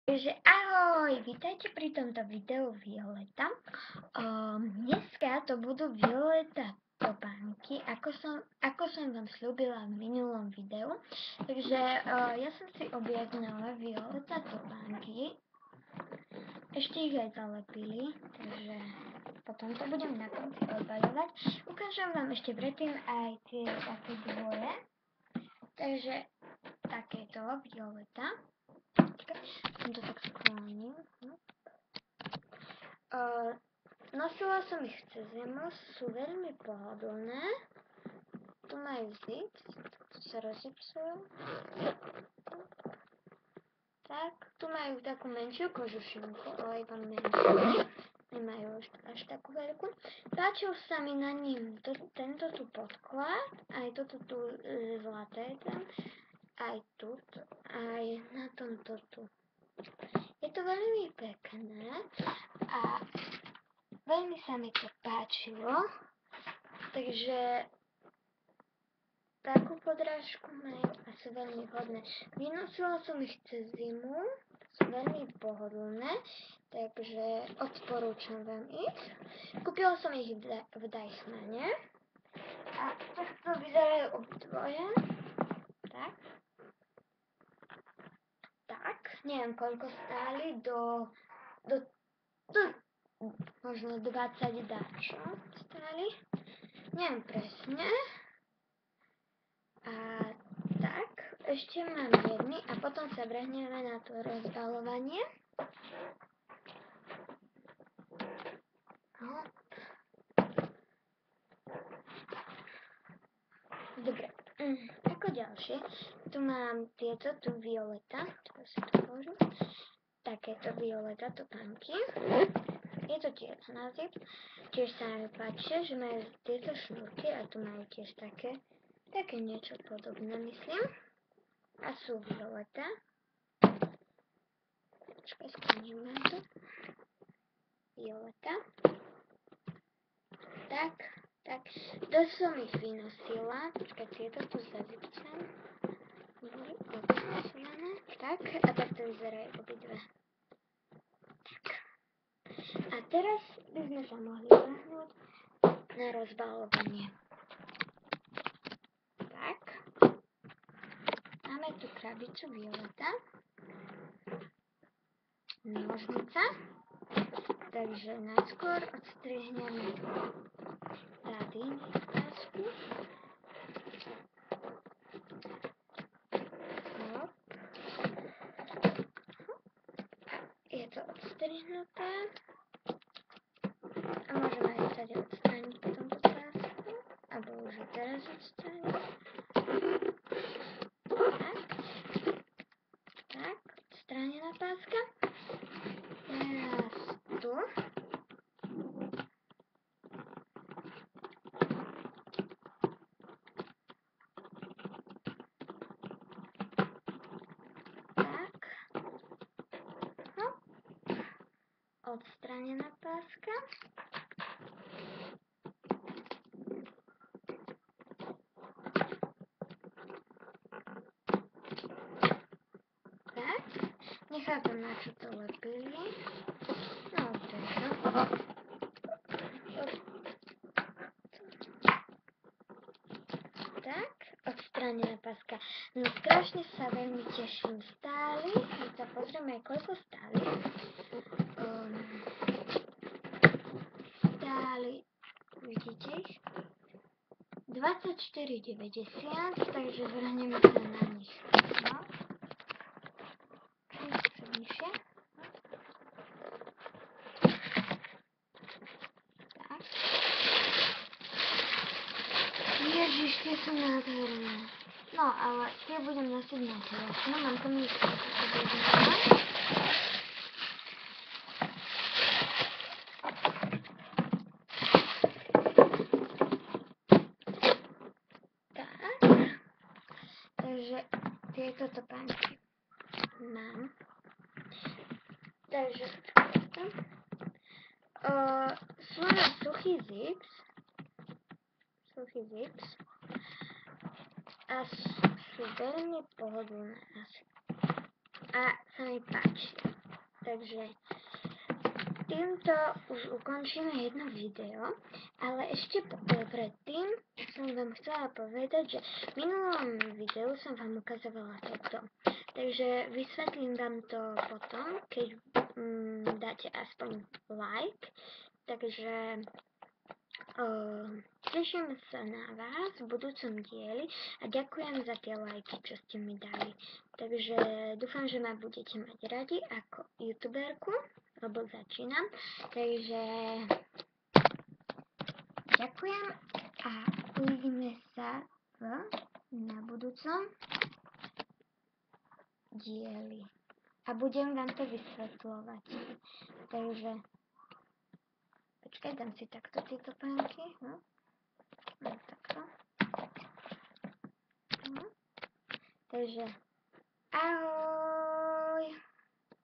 Takže ahoj, vítajte pri tomto videu Violeta. Dneska to budú Violeta topánky, ako som vám slúbila v minulom videu. Takže ja som si objednala Violeta topánky. Ešte ich aj zalepili, takže potom to budem na konci odbaľovať. Ukážem vám ešte predtým aj tie také dvoje. Takže takéto Violeta. Som to tak skloním. Nosila som ich cez zimu, sú veľmi pohodlné. Tu majú zip, tu sa rozipsujú. Tak, tu majú takú menšiu kožušinku, ale iba menšiu. Nemajú až takú veľkú. Páčil sa mi na ním tento tu podklad, aj toto tu zlaté tam, aj tu, aj na tomto tu. Je to veľmi pekné a veľmi sa mi to páčilo, takže takú podrážku majú a sú veľmi vhodné. Vynosila som ich cez zimu, sú veľmi pohodlné, takže odporúčam vám ich. Kúpila som ich v Dysmane a takto vyzerajú obdvoje. Tak, neviem koľko stáli, do možno 20 dáčo stáli, neviem presne. A tak, ešte mám jedny a potom sa vrhneme na to rozbaľovanie. Dobre, ako ďalšie, tu mám tieto, tu Violeta, teraz si to položím, takéto Violeta topánky. Je to tiež na zip, tiež sa mi páči, že majú tieto šnúrky a tu majú tiež také niečo podobné, myslím. A sú Violeta. Počkaj, skoníme to. Violeta. Tak, to som ich vynosila. Počkaj, tieto tu zazipcem. Boli odnosované. Tak, a takto vyzerajú obidve. Tak. A teraz by sme sa mohli vrhnúť na rozbaľovanie. Tak. Máme tu krabicu Violeta. Nožnica. Takže najskôr odstrihneme tady pásku. Je to odstrihnuté. A môžeme aj tady odstrániť potom tú pásku. Alebo už ju teraz odstrániť. Tak, odstránená páska. Teraz tu. Odstranená páska. Tak, nechápem, na čo to lepili. No, to je to. Tak, odstranená páska. No, strašne sa veľmi teším. Stáli, keď sa pozrieme, koľko stáli. Vidíte ich? 24,90, takže vrhneme sa na nich. No. Nižšie. Tak. Ježiš, tie sú nádherné. No, ale tie budem nosiť na telefón. Mám tam ich takže tieto topánky mám. Takže sú na suchý zips. A sú veľmi pohodlné asi. A sa mi páčia. Takže týmto už ukončíme jedno video, ale ešte predtým som vám chcela povedať, že v minulom videu som vám ukazovala toto. Takže vysvetlím vám to potom, keď dáte aspoň like. Takže teším sa na vás v budúcom dieli a ďakujem za tie lajky, čo ste mi dali. Takže dúfam, že ma budete mať radi ako youtuberku, lebo začínam. Takže ďakujem a uvidíme sa na budúcom dieli. A budem vám to vysvetľovať. Takže počkaj, dám si takto tieto pánky. No. Takto. No. Takže ahoj.